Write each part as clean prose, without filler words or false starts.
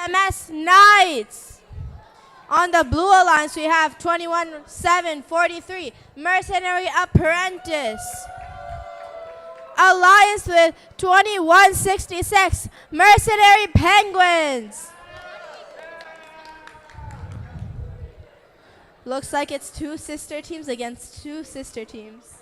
SMS Knights. On the blue alliance, we have 21-7-43, Mercenary Apprentice. Alliance with 21-66, Mercenary Penguins. Looks like it's two sister teams against two sister teams.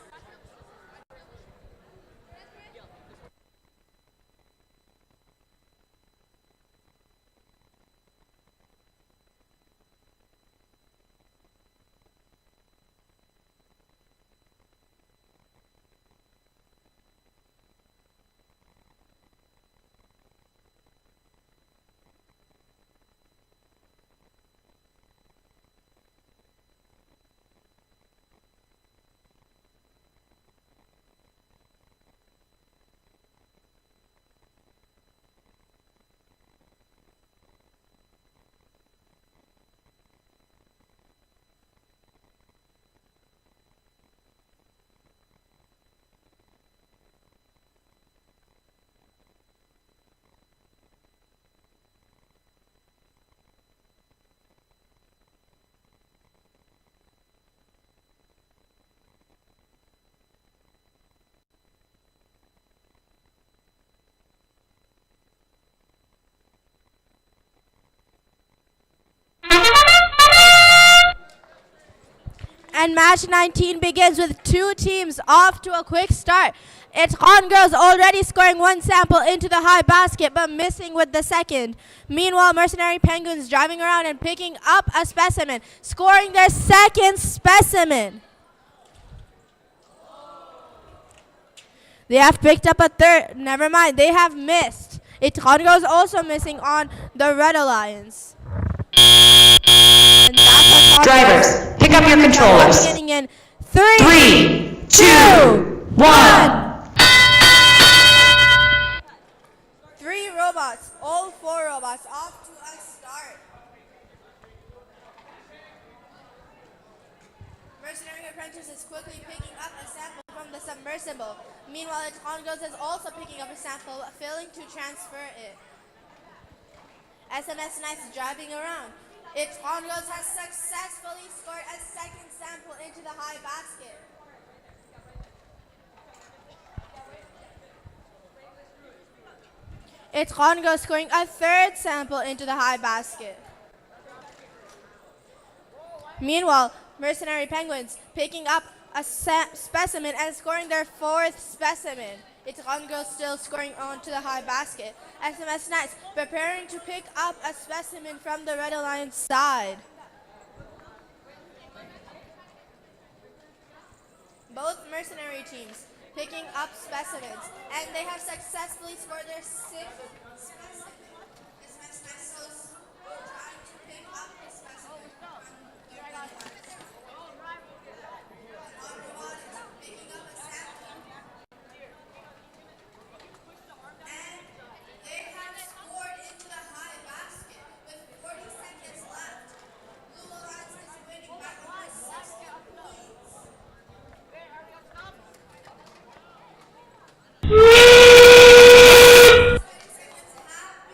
And match 19 begins with two teams off to a quick start. ITKAN girls already scoring one sample into the high basket, but missing with the second. Meanwhile, Mercenary Penguins driving around and picking up a specimen, scoring their second specimen. They have picked up a third. Never mind, they have missed. ITKAN girls also missing on the Red Alliance. And drivers, pick up your controllers. Beginning in 3, 2, 1. 3 robots, all 4 robots, off to a start. Mercenary Apprentice is quickly picking up a sample from the submersible. Meanwhile, ITKAN girls is also picking up a sample, failing to transfer it. SMS Knights driving around. ITKAN girls has successfully scored a second sample into the high basket. ITKAN girls scoring a third sample into the high basket. Meanwhile, Mercenary Penguins picking up a specimen and scoring their fourth specimen. ITKAN girls still scoring onto the high basket. SMS Knights preparing to pick up a specimen from the Red Alliance side. Both mercenary teams picking up specimens, and they have successfully scored their 6th specimen. SMS Knights trying to pick up a specimen from the Red Alliance. Picking up a sample. And they have scored into the high basket with 40 seconds left. Blue Alliance is winning by over 60 points. 20 seconds have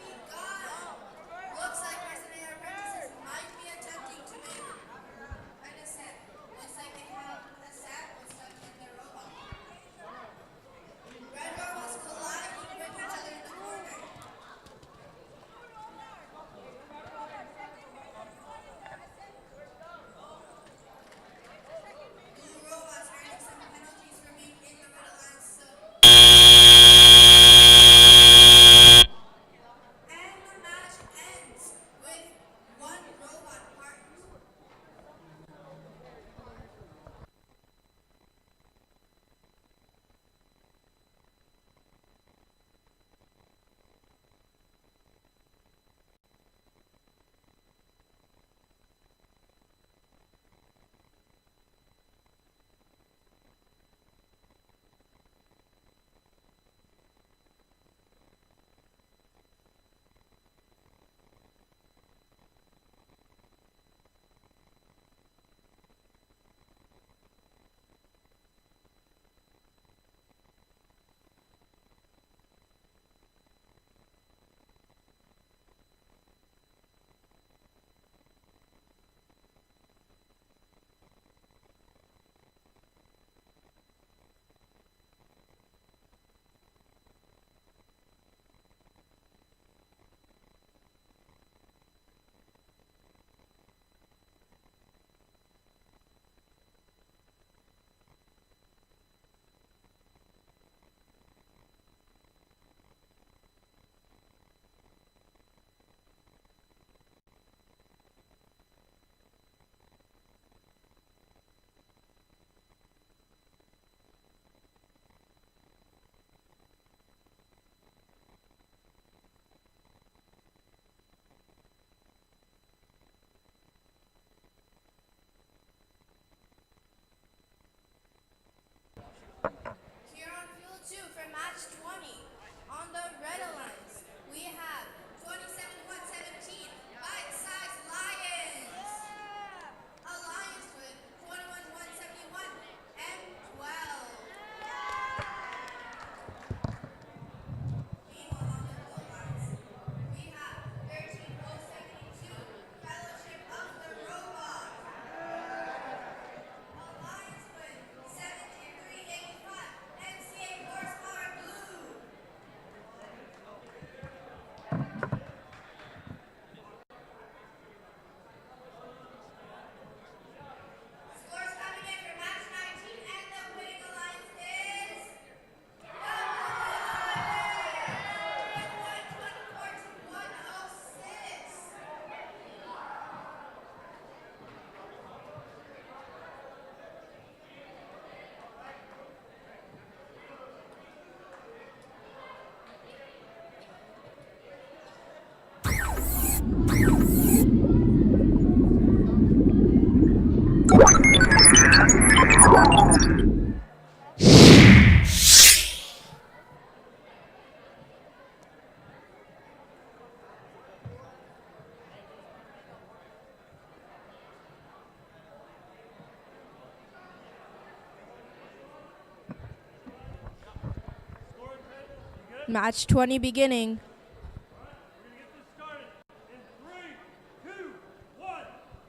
Match 20 beginning.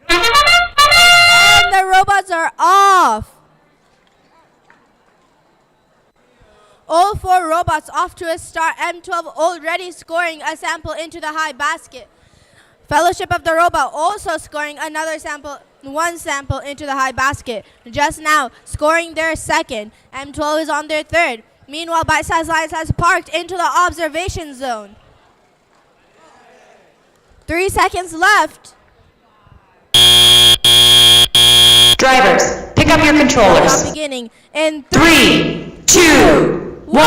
And the robots are off. All 4 robots off to a start. M12 already scoring a sample into the high basket. Fellowship of the Robot also scoring one sample into the high basket. Just now scoring their second. M12 is on their third. Meanwhile, Bite Size Lions has parked into the observation zone. 3 seconds left. Drivers, pick up your controllers. Beginning in 3, 2, 1.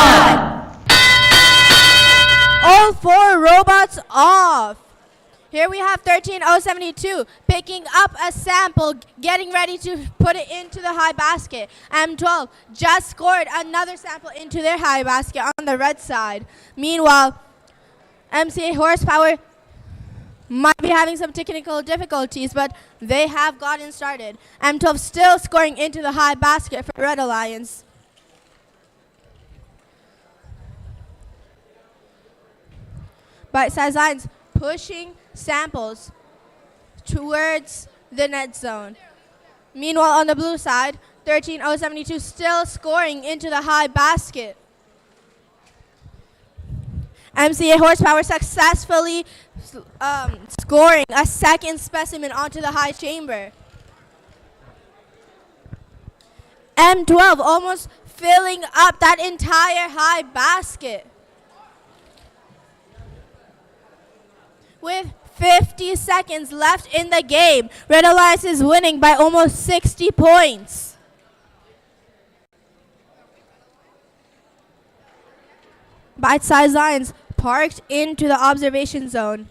All 4 robots off. Here we have 13072 picking up a sample, getting ready to put it into the high basket. M12 just scored another sample into their high basket on the red side. Meanwhile, MCA Horsepower might be having some technical difficulties, but they have gotten started. M12 still scoring into the high basket for Red Alliance. Bite Size Lions pushing samples towards the net zone. Meanwhile, on the blue side, 13072 still scoring into the high basket. MCA Horsepower successfully scoring a second specimen onto the high chamber. M12 almost filling up that entire high basket. With 50 seconds left in the game, Red Alliance is winning by almost 60 points. Bite Size Lions parked into the observation zone.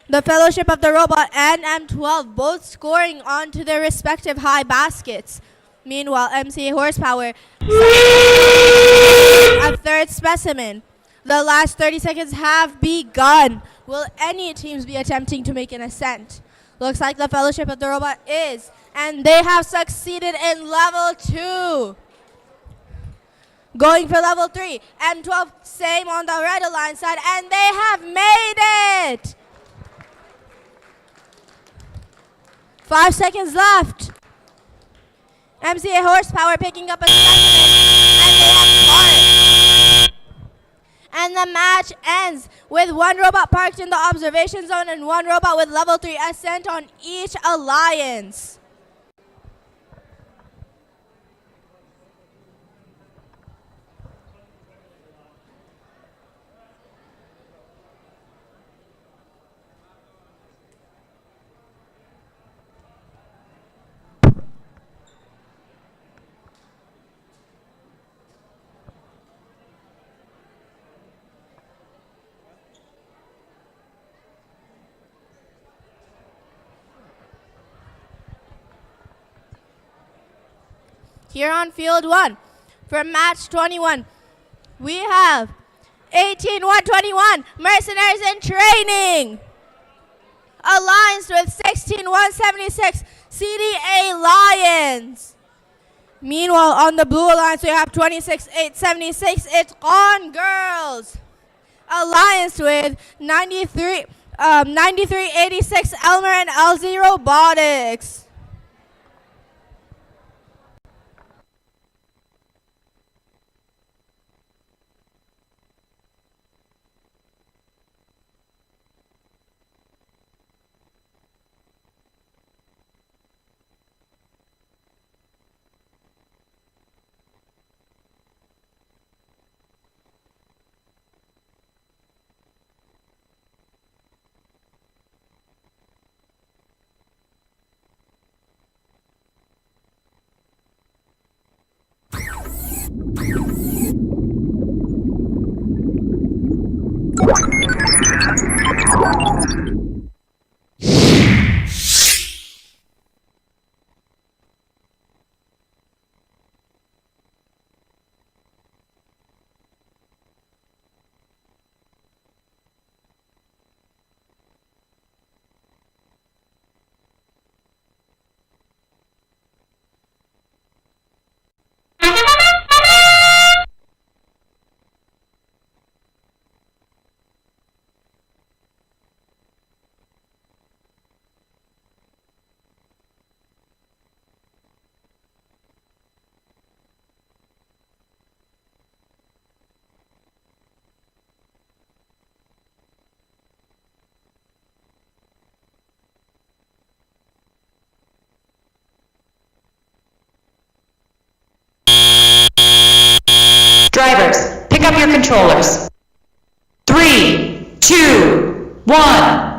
The Fellowship of the Robot and M12 both scoring onto their respective high baskets. Meanwhile, MCA Horsepower a third specimen. The last 30 seconds have begun. Will any teams be attempting to make an ascent? Looks like the Fellowship of the Robot is, and they have succeeded in level 2. Going for level 3, M12 same on the Red Alliance side, and they have made it. 5 seconds left. MCA Horsepower picking up a specimen, and they have caught it. And the match ends with 1 robot parked in the observation zone and 1 robot with level 3 ascent on each alliance. Here on field 1, for match 21, we have 18-121 Mercenaries in Training, alliance with 16-176 CDA Lions. Meanwhile, on the blue alliance, we have 26-876 ITKAN Girls, alliance with 93-86 Elmer and LZ Robotics. controllers. 3, 2, 1.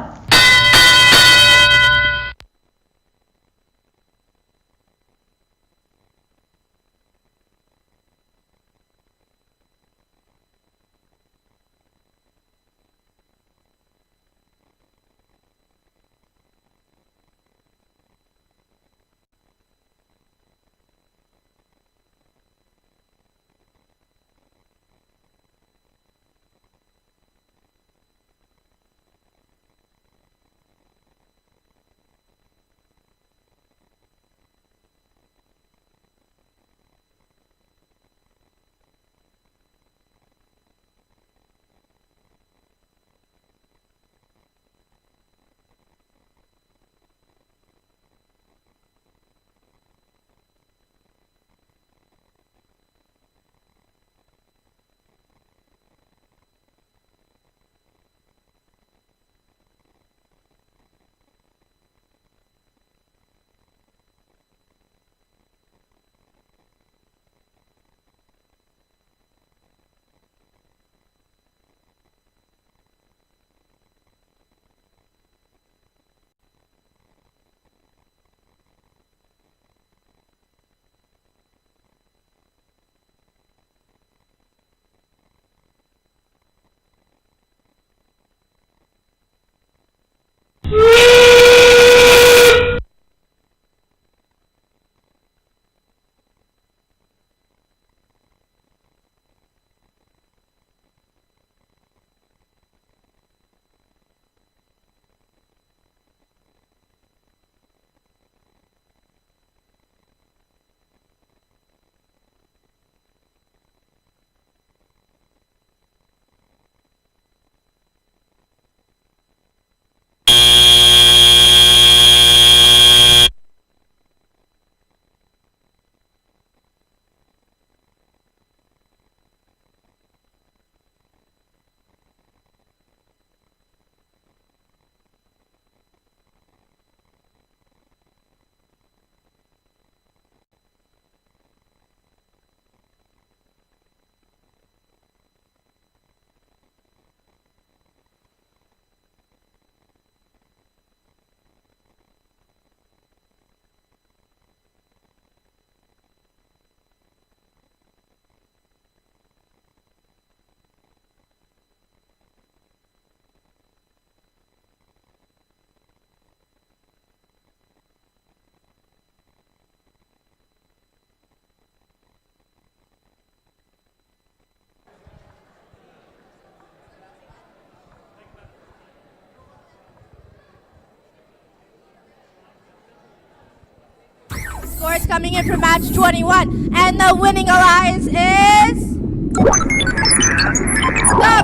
Scores coming in for match 21, and the winning alliance is the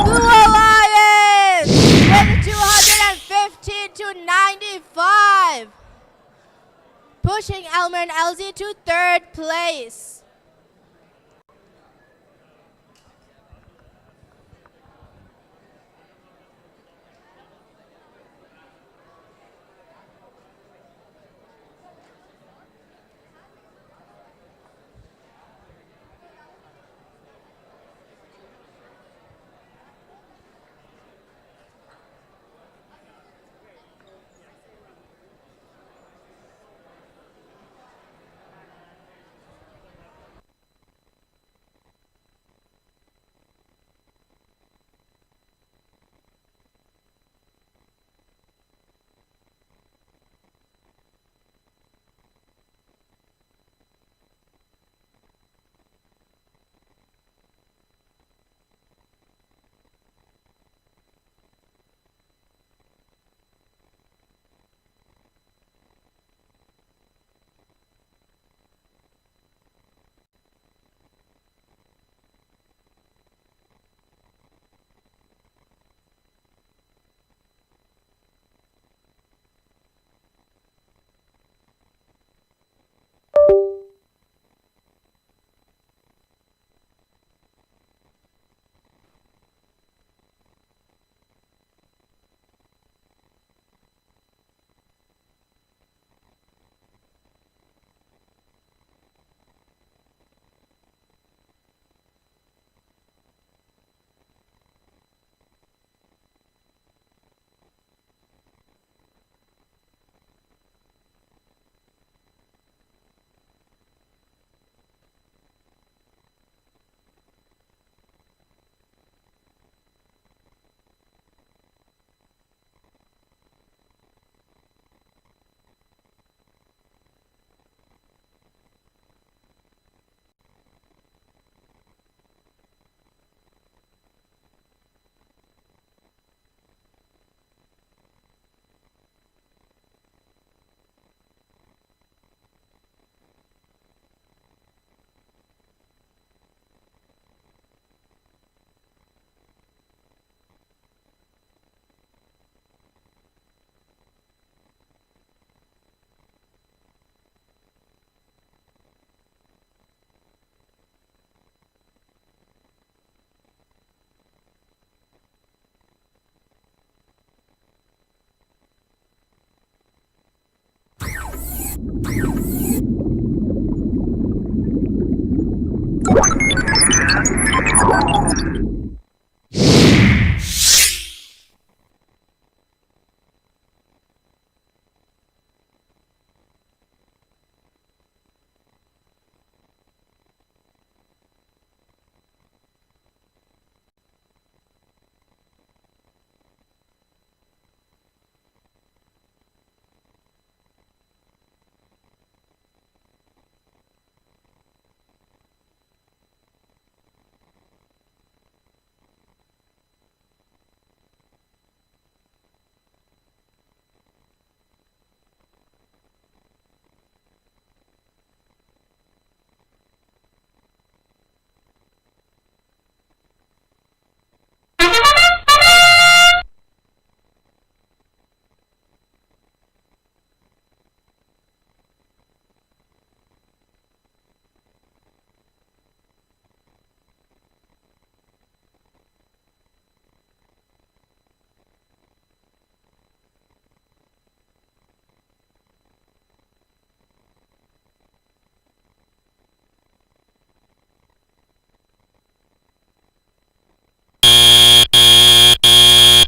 Blue Alliance with 215 to 95, pushing Elmer and LZ to third place.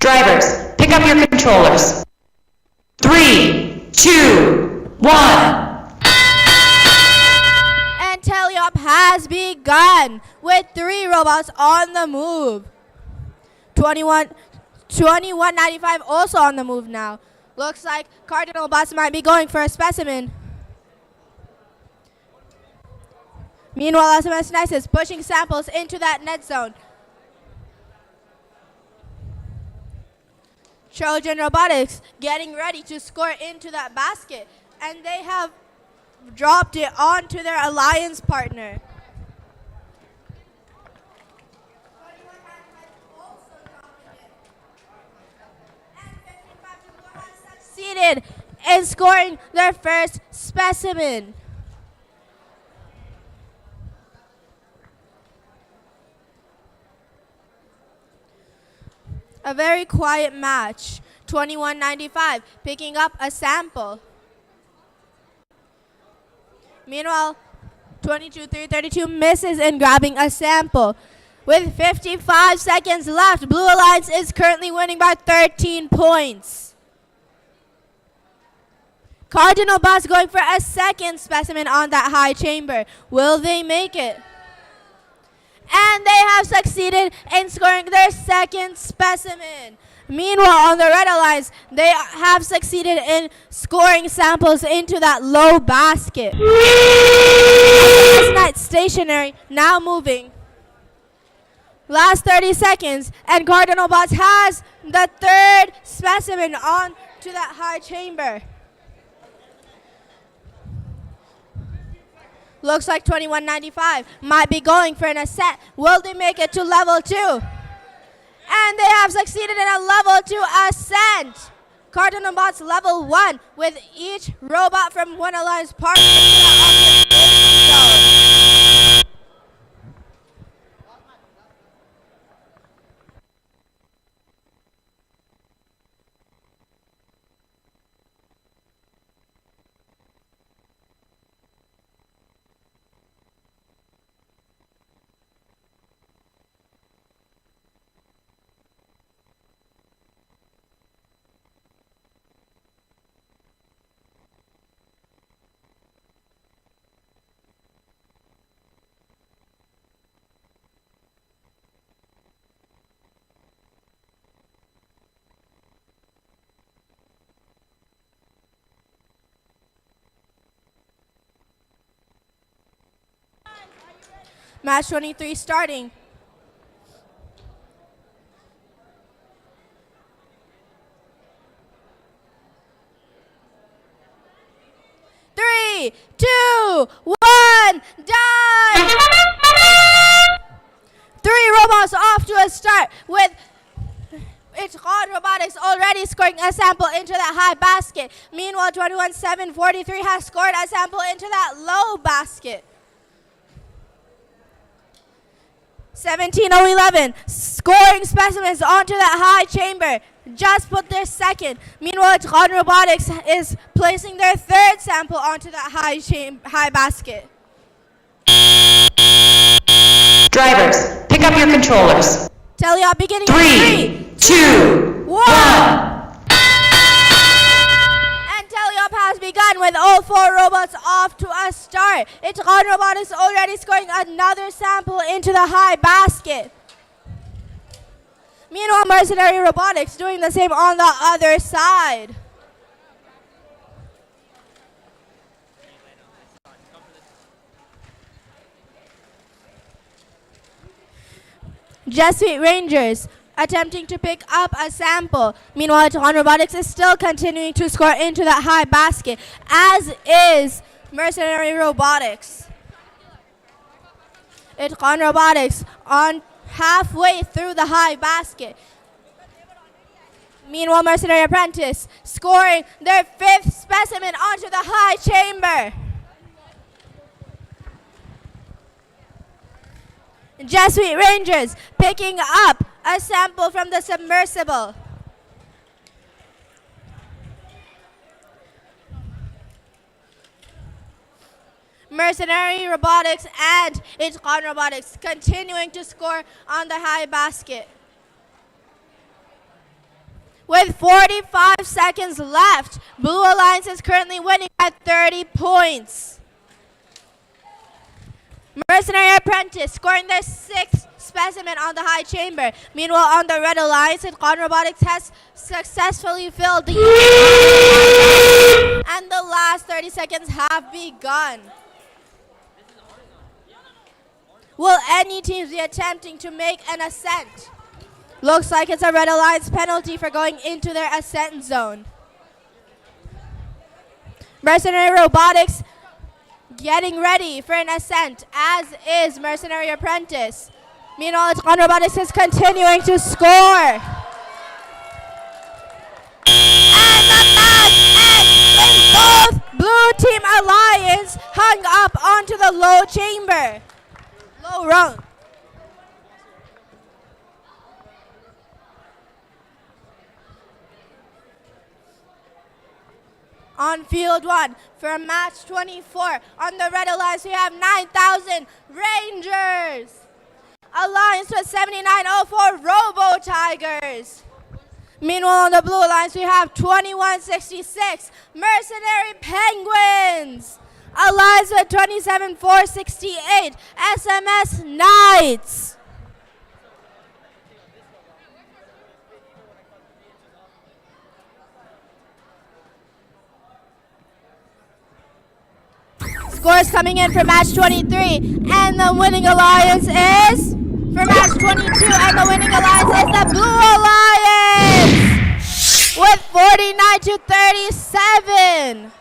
Drivers, pick up your controllers. 3, 2, 1. And teleop has begun with 3 robots on the move. 2195 also on the move now. Looks like Cardinal Bots might be going for a specimen. Meanwhile, SMS Nice is pushing samples into that net zone. Trojan Robotics getting ready to score into that basket, and they have dropped it onto their alliance partner. Succeeded in scoring their first specimen. A very quiet match. 2195 picking up a sample. Meanwhile, 22332 misses in grabbing a sample. With 55 seconds left, Blue Alliance is currently winning by 13 points. Cardinal Bots going for a second specimen on that high chamber. Will they make it? And they have succeeded in scoring their second specimen. Meanwhile, on the Red Alliance, they have succeeded in scoring samples into that low basket. Last night stationary, now moving. Last 30 seconds, and Cardinal Bots has the third specimen on to that high chamber. Looks like 2195 might be going for an ascent. Will they make it to level 2? And they have succeeded in a level 2 ascent. Cardinal Bots level 1 with each robot from one alliance part into the opposite zone. Match 23 starting. Three, two, one, done! 3 robots off to a start with ITKAN Robotics already scoring a sample into that high basket. Meanwhile, 21743 has scored a sample into that low basket. 17011 scoring specimens onto that high chamber. Just put their second. Meanwhile, ITKAN Robotics is placing their third sample onto that high basket. Drivers, pick up your controllers. Teleop beginning. 3, 2, 1. Teleop has begun with all 4 robots off to a start. ITKAN Robotics already scoring another sample into the high basket. Meanwhile, Mercenary Robotics doing the same on the other side. Jesuit Rangers attempting to pick up a sample. Meanwhile, ITKAN Robotics is still continuing to score into that high basket, as is Mercenary Robotics. ITKAN Robotics on halfway through the high basket. Meanwhile, Mercenary Apprentice scoring their 5th specimen onto the high chamber. Jesuit Rangers picking up a sample from the submersible. Mercenary Robotics and ITKAN Robotics continuing to score on the high basket. With 45 seconds left, Blue Alliance is currently winning at 30 points. Mercenary Apprentice scoring their 6th specimen on the high chamber. Meanwhile, on the Red Alliance, ITKAN Robotics has successfully filled the and the last 30 seconds have begun. Will any teams be attempting to make an ascent? Looks like it's a Red Alliance penalty for going into their ascent zone. Mercenary Robotics getting ready for an ascent, as is Mercenary Apprentice. Meanwhile, ITKAN Robotics is continuing to score. And the match ends with both Blue Team Alliance hung up onto the low chamber. Low rung. On field 1 for match 24. On the Red Alliance, we have 9,000 Rangers. Alliance with 7904 Robo Tigers. Meanwhile, on the Blue Alliance, we have 2166 Mercenary Penguins. Alliance with 27468 SMS Knights. Scores coming in for match 23, and the winning alliance is for match 22, and the winning alliance is the Blue Alliance with 49 to 37.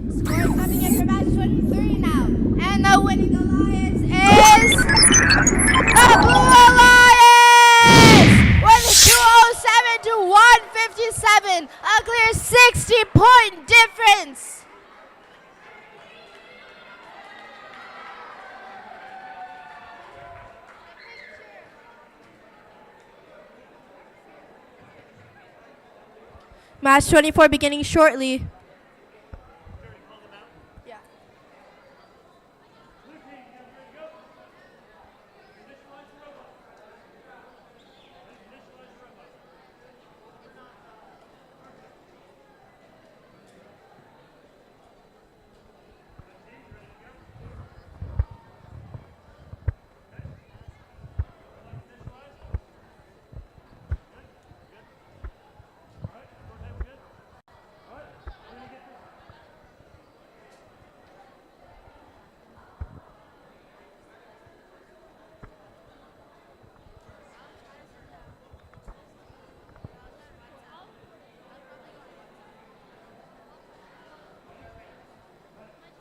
Scores coming in for match 23 now. And the winning alliance is the Blue Alliance with 207 to 157. A clear 60-point difference. Match 24 beginning shortly.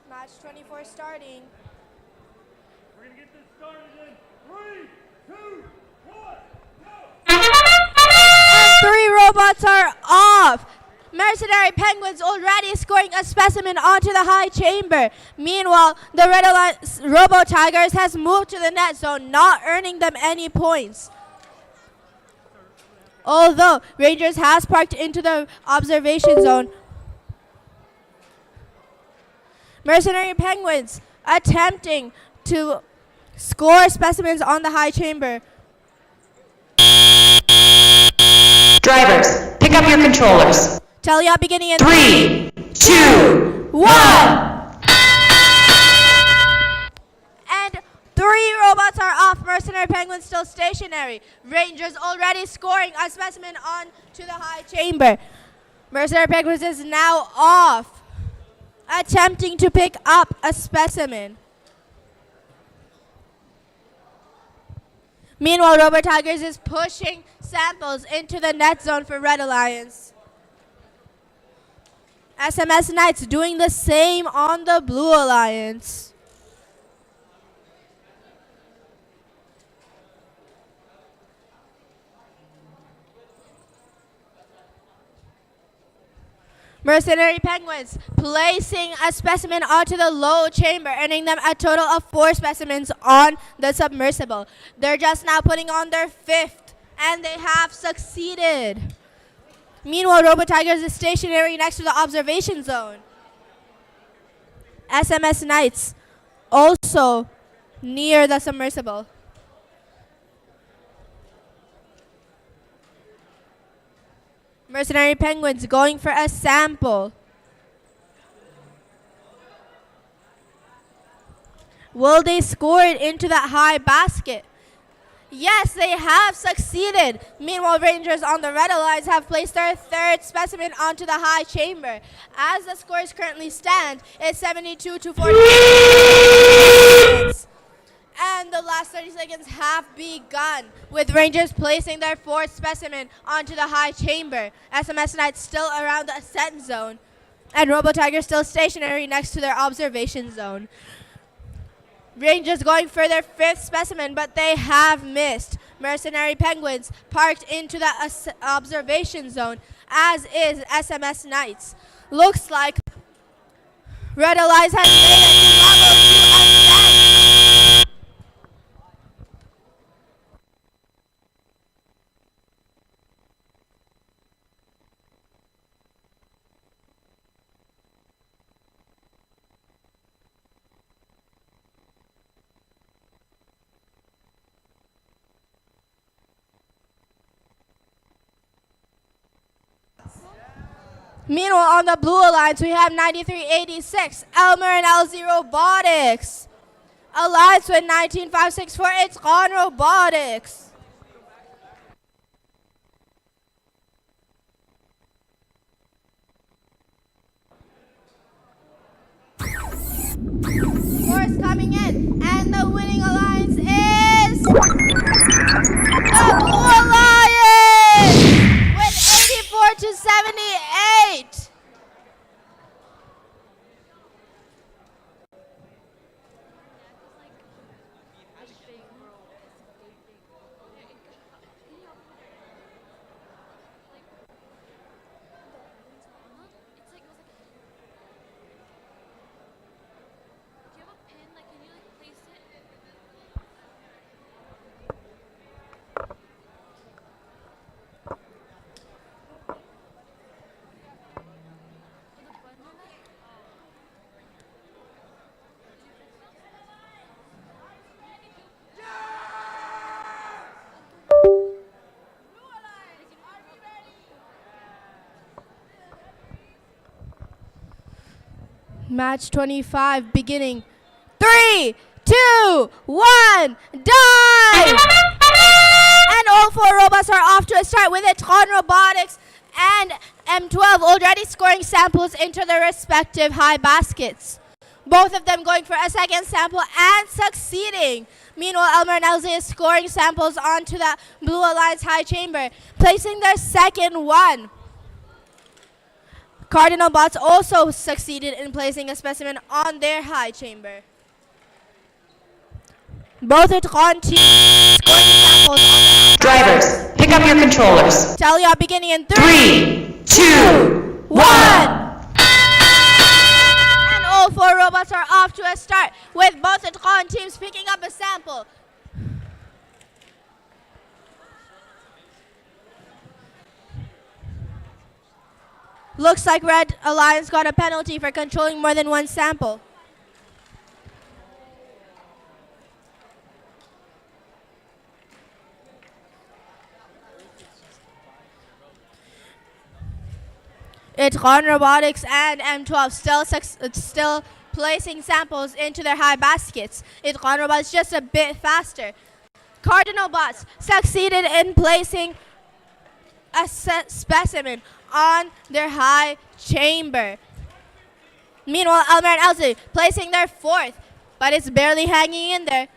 Match 24 starting. We're going to get this started in 3, 2, 1, go! And 3 robots are off. Mercenary Penguins already scoring a specimen onto the high chamber. Meanwhile, the Red Alliance Robo Tigers has moved to the net zone, not earning them any points. Although Rangers has parked into the observation zone, Mercenary Penguins attempting to score specimens on the high chamber. Drivers, pick up your controllers. Teleop beginning in 3, 2, 1. And 3 robots are off. Mercenary Penguins still stationary. Rangers already scoring a specimen on to the high chamber. Mercenary Penguins is now off, attempting to pick up a specimen. Meanwhile, Robo Tigers is pushing samples into the net zone for Red Alliance. SMS Knights doing the same on the Blue Alliance. Mercenary Penguins placing a specimen onto the low chamber, earning them a total of 4 specimens on the submersible. They're just now putting on their 5th, and they have succeeded. Meanwhile, Robo Tigers is stationary next to the observation zone. SMS Knights also near the submersible. Mercenary Penguins going for a sample. Will they score it into that high basket? Yes, they have succeeded. Meanwhile, Rangers on the Red Alliance have placed their 3rd specimen onto the high chamber. As the scores currently stand, it's 72-40. And the last 30 seconds have begun, with Rangers placing their 4th specimen onto the high chamber. SMS Knights still around the ascent zone, and Robo Tigers still stationary next to their observation zone. Rangers going for their 5th specimen, but they have missed. Mercenary Penguins parked into the observation zone, as is SMS Knights. Looks like Red Alliance has made it to level 2 ascent. Meanwhile, on the Blue Alliance, we have 9386, Elmer and LZ Robotics. Alliance with 19564, ITKAN Robotics. Scores coming in, and the winning alliance is the Blue Alliance with 84-78. Match 25 beginning. 3, 2, 1, dive! And all 4 robots are off to a start with ITKAN Robotics and M12 already scoring samples into their respective high baskets. Both of them going for a 2nd sample and succeeding. Meanwhile, Elmer and LZ is scoring samples onto the Blue Alliance high chamber, placing their 2nd one. Cardinal Bots also succeeded in placing a specimen on their high chamber. Both ITKAN teams scoring samples on their Drivers, pick up your controllers. tally up beginning in 3, 2, 1. And all 4 robots are off to a start, with both ITKAN teams picking up a sample. Looks like Red Alliance got a penalty for controlling more than one sample. ITKAN Robotics and M12 still placing samples into their high baskets. ITKAN Robotics just a bit faster. Cardinal Bots succeeded in placing a specimen on their high chamber. Meanwhile, Elmer and LZ placing their 4th, but it's barely hanging in there.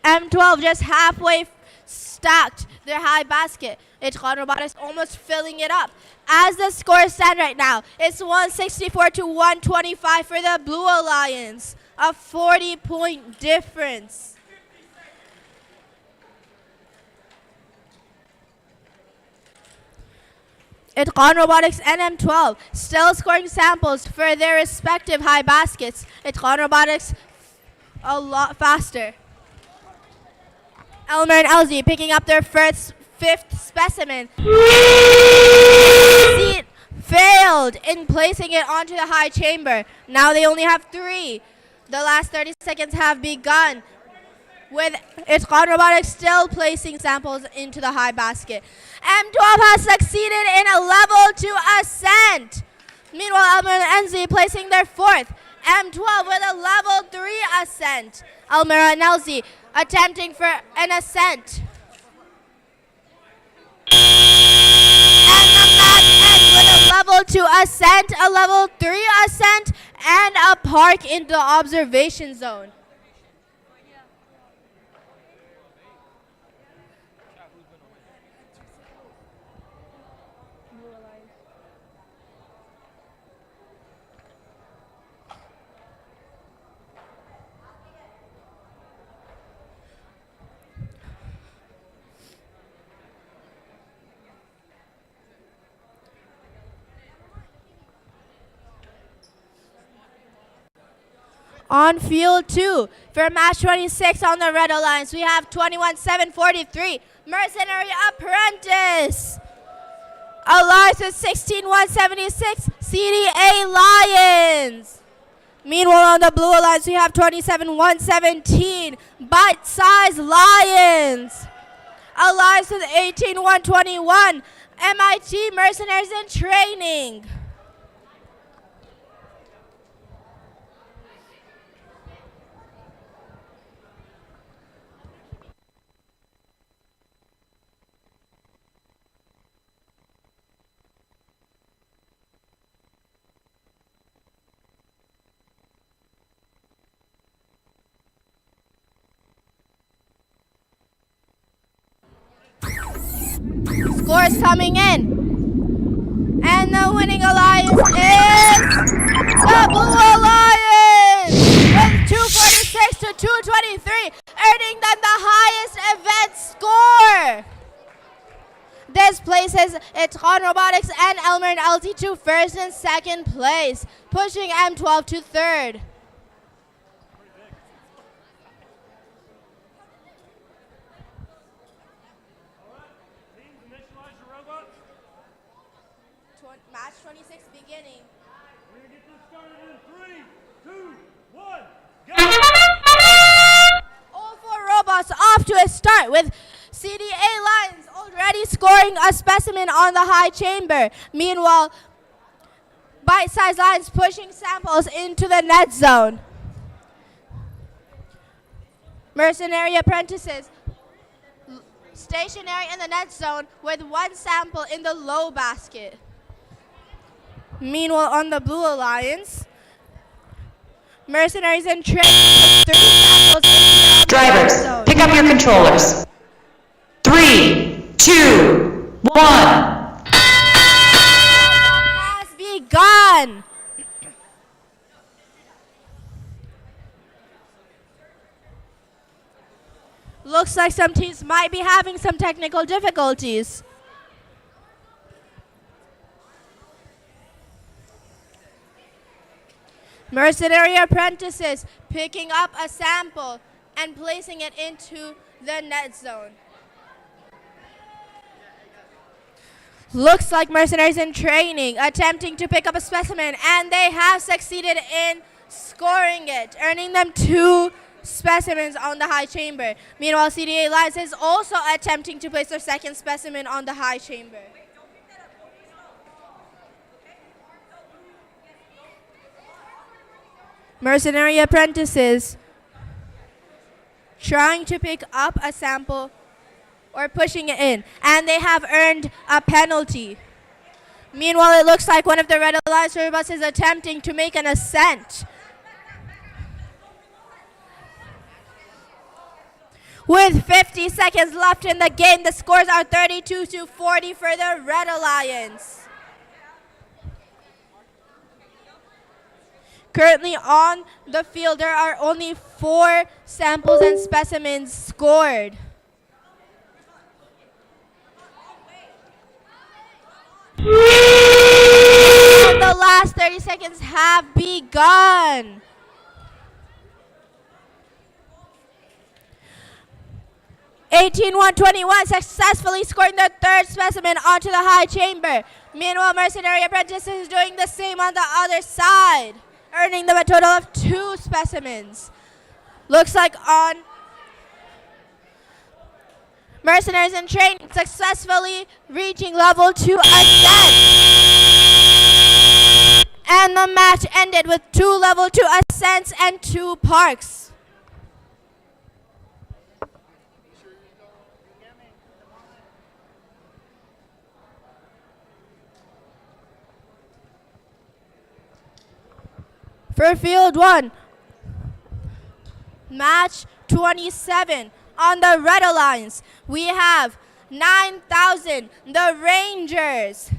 M12 just halfway stacked their high basket. ITKAN Robotics almost filling it up. As the scores stand right now, it's 164-125 for the Blue Alliance, a 40-point difference. ITKAN Robotics and M12 still scoring samples for their respective high baskets. ITKAN Robotics a lot faster. Elmer and LZ picking up their fifth specimen. Seat failed in placing it onto the high chamber. Now they only have 3. The last 30 seconds have begun, with ITKAN Robotics still placing samples into the high basket. M12 has succeeded in a level 2 ascent. Meanwhile, Elmer and NZ placing their 4th. M12 with a level 3 ascent. Elmer and LZ attempting for an ascent. And the match ends with a level 2 ascent, a level 3 ascent, and a park in the observation zone. On field 2 for match 26 on the Red Alliance, we have 21-7-43, Mercenary Apprentice. Alliance with 16-176, CDA Lions. Meanwhile, on the Blue Alliance, we have 27-117, Bite Size Lions. Alliance with 18-121, MIT Mercenaries in Training. Scores coming in. And the winning alliance is the Blue Alliance with 246 to 223, earning them the highest event score. This places ITKAN Robotics and Elmer and LZ to first and second place, pushing M12 to third. Match 26 beginning. We're going to get this started in 3, 2, 1, go! All 4 robots off to a start, with CDA Lions already scoring a specimen on the high chamber. Meanwhile, Bite-Size Lions pushing samples into the net zone. Mercenary Apprentices stationary in the net zone with 1 sample in the low basket. Meanwhile, on the Blue Alliance, Mercenaries in Training with 3 samples in the Drivers, zone. pick up your controllers. 3, 2, 1. Has begun. Looks like some teams might be having some technical difficulties. Mercenary Apprentices picking up a sample and placing it into the net zone. Looks like Mercenaries in Training attempting to pick up a specimen, and they have succeeded in scoring it, earning them 2 specimens on the high chamber. Meanwhile, CDA Lions is also attempting to place their second specimen on the high chamber. Mercenary Apprentices trying to pick up a sample or pushing it in, and they have earned a penalty. Meanwhile, it looks like one of the Red Alliance robots is attempting to make an ascent. With 50 seconds left in the game, the scores are 32 to 40 for the Red Alliance. Currently on the field, there are only 4 samples and specimens scored. last 30 seconds have begun. (18-121) successfully scoring their third specimen onto the high chamber. Meanwhile, Mercenary Apprentice is doing the same on the other side, earning them a total of 2 specimens. Looks like on Mercenaries in training successfully reaching level 2 ascent. And the match ended with 2 level 2 ascents and 2 parks. For Field 1, match 27. On the Red Alliance, we have 9,000, the Rangers.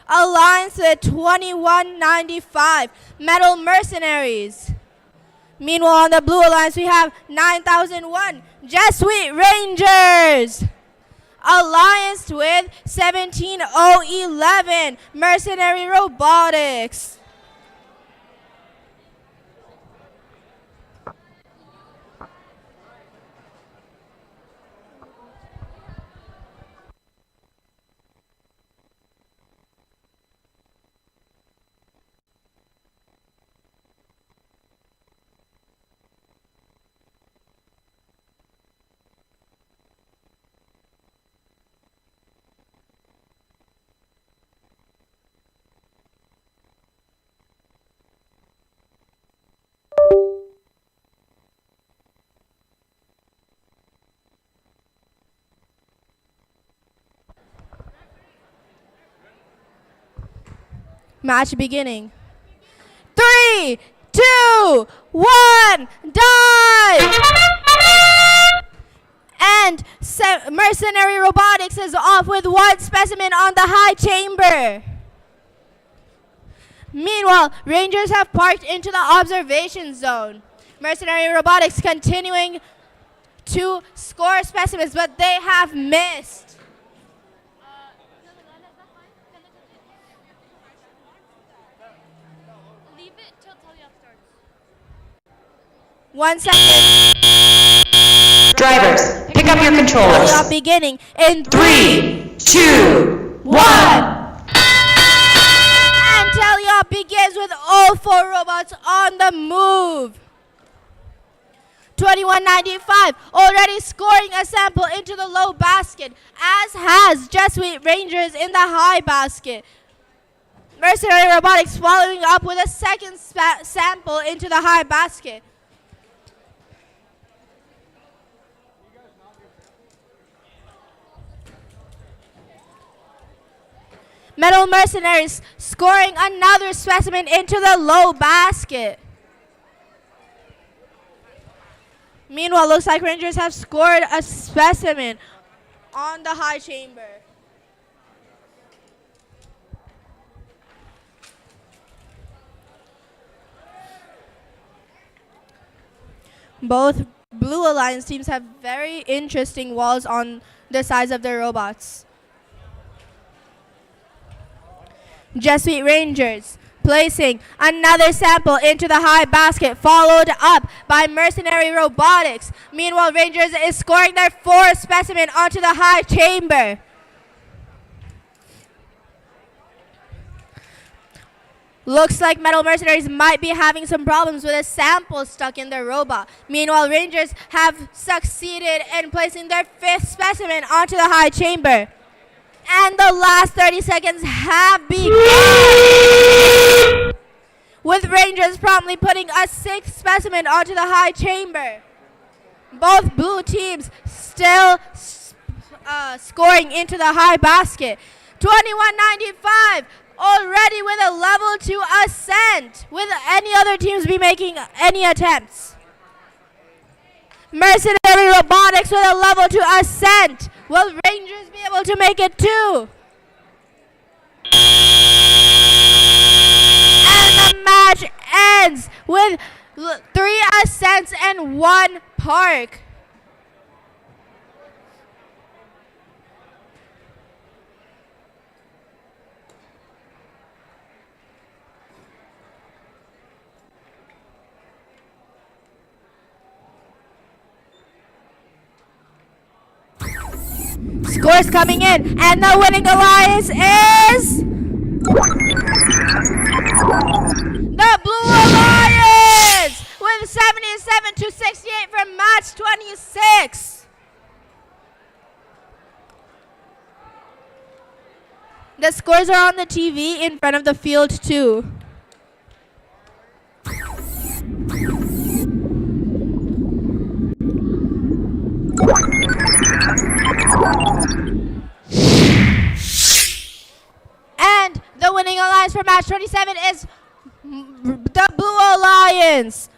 Alliance with 2195, Metal Mercenaries. Meanwhile, on the Blue Alliance, we have 9,001, Jesuit Rangers. Alliance with 17,011, Mercenary Robotics. Match beginning. 3, 2, 1, dive! And Mercenary Robotics is off with 1 specimen on the high chamber. Meanwhile, Rangers have parked into the observation zone. Mercenary Robotics continuing to score specimens, but they have missed. Leave it till Teleop starts. 1 second. Drivers, pick up your controllers. Teleop beginning in 3, 2, 1. And Teleop begins with all 4 robots on the move. 2195 already scoring a sample into the low basket, as has Jesuit Rangers in the high basket. Mercenary Robotics following up with a second sample into the high basket. Metal Mercenaries scoring another specimen into the low basket. Meanwhile, looks like Rangers have scored a specimen on the high chamber. Both Blue Alliance teams have very interesting walls on the sides of their robots. Jesuit Rangers placing another sample into the high basket, followed up by Mercenary Robotics. Meanwhile, Rangers is scoring their 4th specimen onto the high chamber. Looks like Metal Mercenaries might be having some problems with a sample stuck in their robot. Meanwhile, Rangers have succeeded in placing their 5th specimen onto the high chamber. And the last 30 seconds have begun, with Rangers promptly putting a 6th specimen onto the high chamber. Both blue teams still scoring into the high basket. 2195 already with a level 2 ascent. Will any other teams be making any attempts? Mercenary Robotics with a level 2 ascent. Will Rangers be able to make it too? And the match ends with 3 ascents and 1 park. Scores coming in, and the winning alliance is the Blue Alliance with 77-68 from match 26. The scores are on the TV in front of the field too. And the winning alliance for match 27 is the Blue Alliance.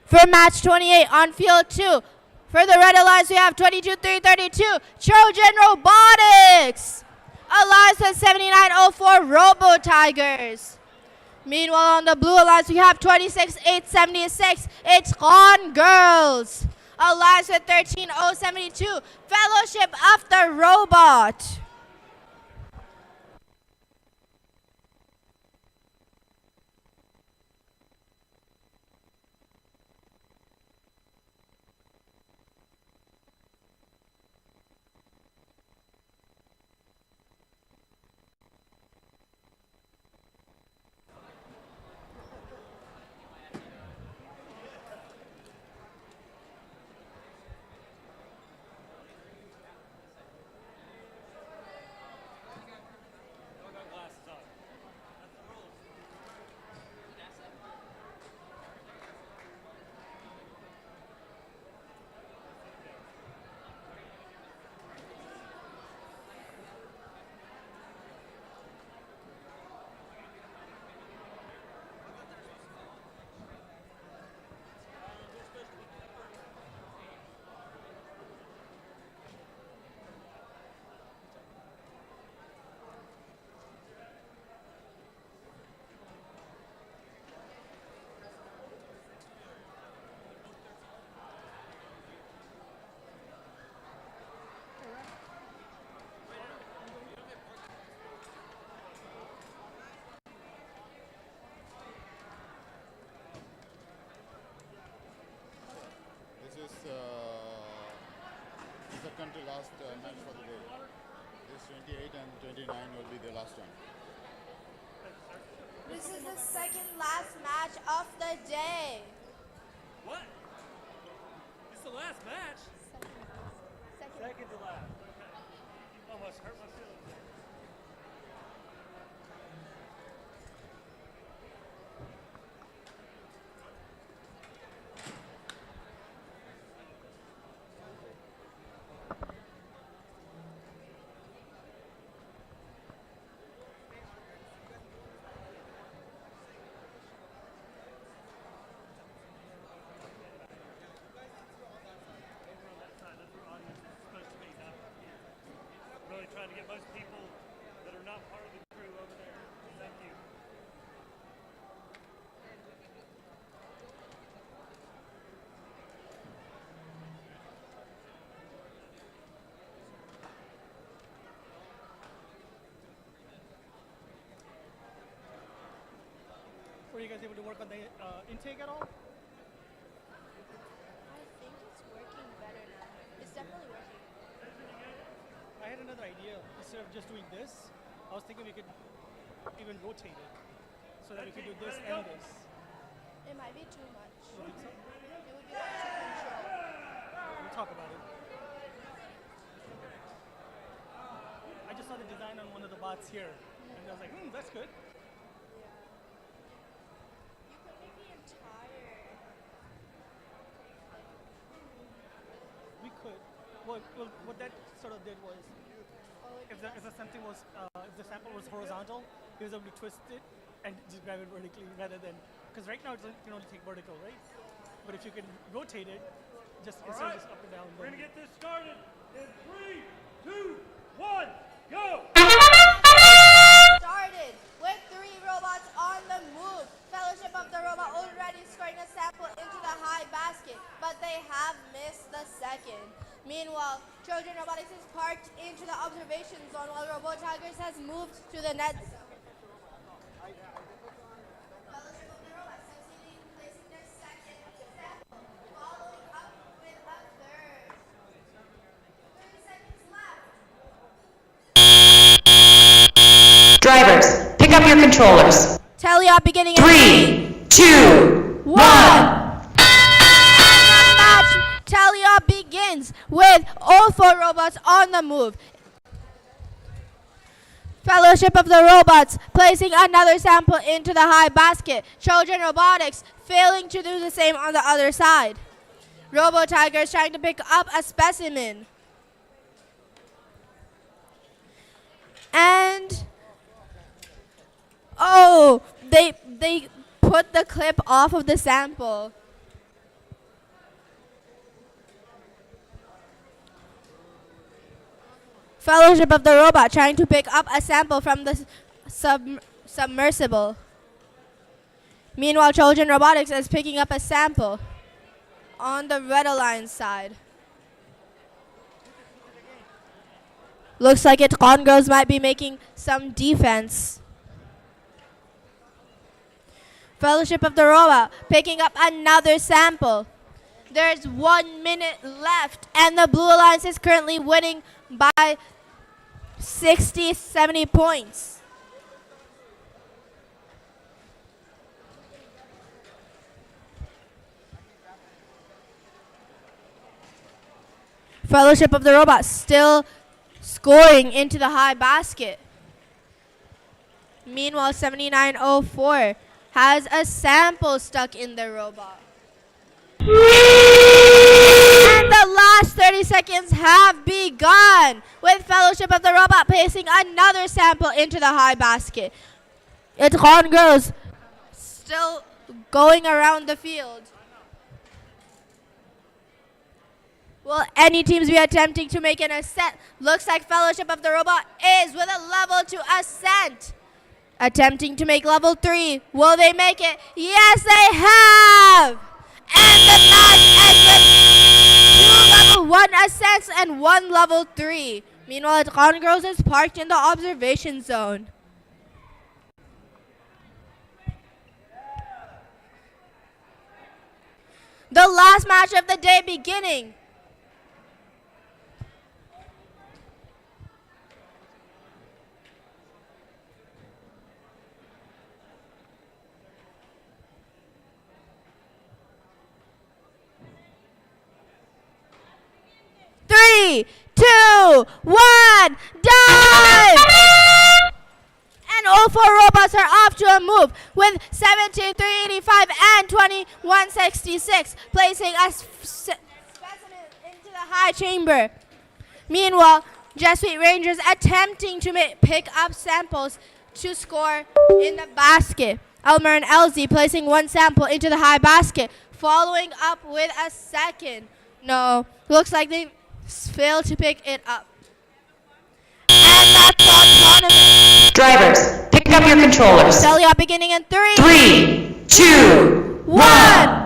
For match 28 on field 2, for the Red Alliance we have 22-332 Trojan Robotics. Alliance with 7904 Robo Tigers. Meanwhile on the Blue Alliance we have 26-876 ITKAN Girls. Alliance with 13072 Fellowship of the Robot. This is second to last match for the day. This 28 and 29 will be the last one. This is the second last match of the day. What? It's the last match? Second to last. Okay. Almost hurt my feelings. Really trying to get most people that are not part of the crew over there. Thank you. Were you guys able to work on the intake at all? I think it's working better now. It's definitely working. I had another idea. Instead of just doing this, I was thinking we could even rotate it so that we could do this and this. It might be too much. You think so? It would be hard to control. We'll talk about it. I just saw the design on one of the bots here, and I was like, that's good. You could make the entire. We could. Well, what that sort of did was, if the sample was horizontal, he was able to twist it and just grab it vertically rather than, because right now it can only take vertical, right? But if you can rotate it, just instead of just up and down. We're going to get this started in 3, 2, 1, go! Started with 3 robots on the move. Fellowship of the Robot already scoring a sample into the high basket, but they have missed the second. Meanwhile, Trojan Robotics is parked into the observation zone while Robo Tigers has moved to the net. Fellowship of the Robots succeeding in placing their second sample, following up with a third. 30 seconds left. Drivers, pick up your controllers. Tally up beginning in 3, 2, 1. Tally up begins with all 4 robots on the move. Fellowship of the Robots placing another sample into the high basket. Trojan Robotics failing to do the same on the other side. Robo Tigers trying to pick up a specimen. And oh, they put the clip off of the sample. Fellowship of the Robot trying to pick up a sample from the submersible. Meanwhile, Trojan Robotics is picking up a sample on the Red Alliance side. Looks like ITKAN girls might be making some defense. Fellowship of the Robot picking up another sample. There's 1 minute left, and the Blue Alliance is currently winning by 60, 70 points. Fellowship of the Robots still scoring into the high basket. Meanwhile, 7904 has a sample stuck in the robot. And the last 30 seconds have begun with Fellowship of the Robot placing another sample into the high basket. ITKAN girls still going around the field. Will any teams be attempting to make an ascent? Looks like Fellowship of the Robot is with a level 2 ascent. Attempting to make level 3. Will they make it? Yes, they have! And the match ends with 2 level 1 ascents and 1 level 3. Meanwhile, ITKAN girls is parked in the observation zone. The last match of the day beginning. Three, 2, 1, dive! And all 4 robots are off to a move with 7385 and 2166, placing a specimen into the high chamber. Meanwhile, Jesuit Rangers attempting to pick up samples to score in the basket. Elmer and LZ placing 1 sample into the high basket, following up with a second. No, looks like they failed to pick it up. And that's autonomous. Drivers, pick up your controllers. Celia beginning in 3, 3, 2, 1.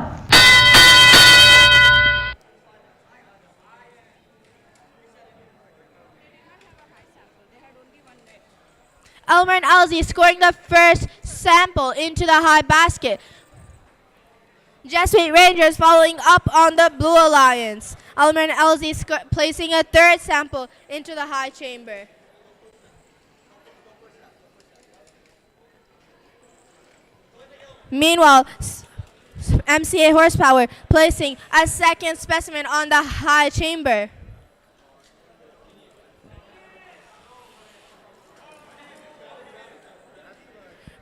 Elmer and Elsie scoring the first sample into the high basket. Jesuit Rangers following up on the Blue Alliance. Elmer and Elsie placing a 3rd sample into the high chamber. Meanwhile, MCA Horsepower placing a 2nd specimen on the high chamber.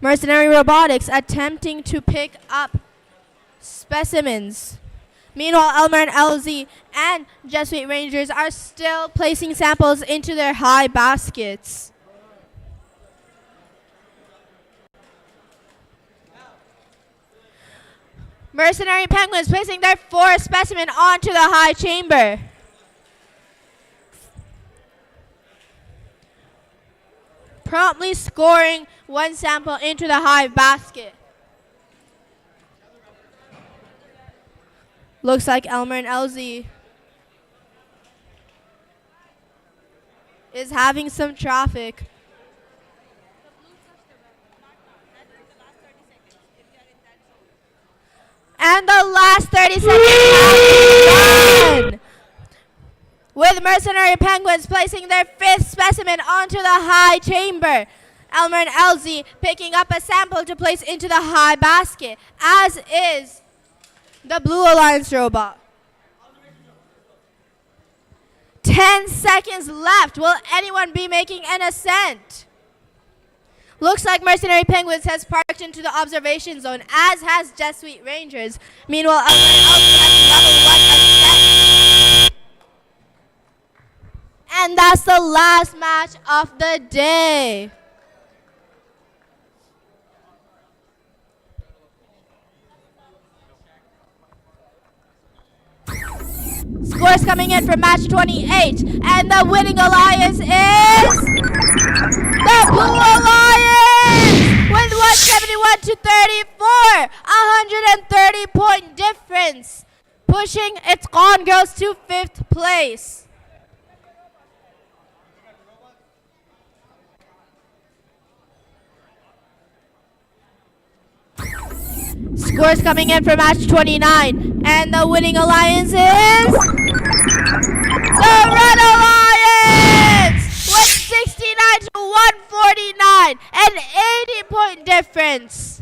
Mercenary Robotics attempting to pick up specimens. Meanwhile, Elmer and LZ and Jesuit Rangers are still placing samples into their high baskets. Mercenary Penguins placing their 4th specimen onto the high chamber. Promptly scoring 1 sample into the high basket. Looks like Elmer and LZ is having some traffic. And the last 30 seconds have done. With Mercenary Penguins placing their 5th specimen onto the high chamber. Elmer and Elsie picking up a sample to place into the high basket, as is the Blue Alliance robot. 10 seconds left. Will anyone be making an ascent? Looks like Mercenary Penguins has parked into the observation zone, as has Jet Suite Rangers. Meanwhile, Elmer and Elsie has level 1 ascent. And that's the last match of the day. Scores coming in for match 28, and the winning alliance is the Blue Alliance with 171 to 34, 130-point difference, pushing ITKAN girls to 5th place. Scores coming in for match 29, and the winning alliance is the Red Alliance with 69 to 149, an 80-point difference.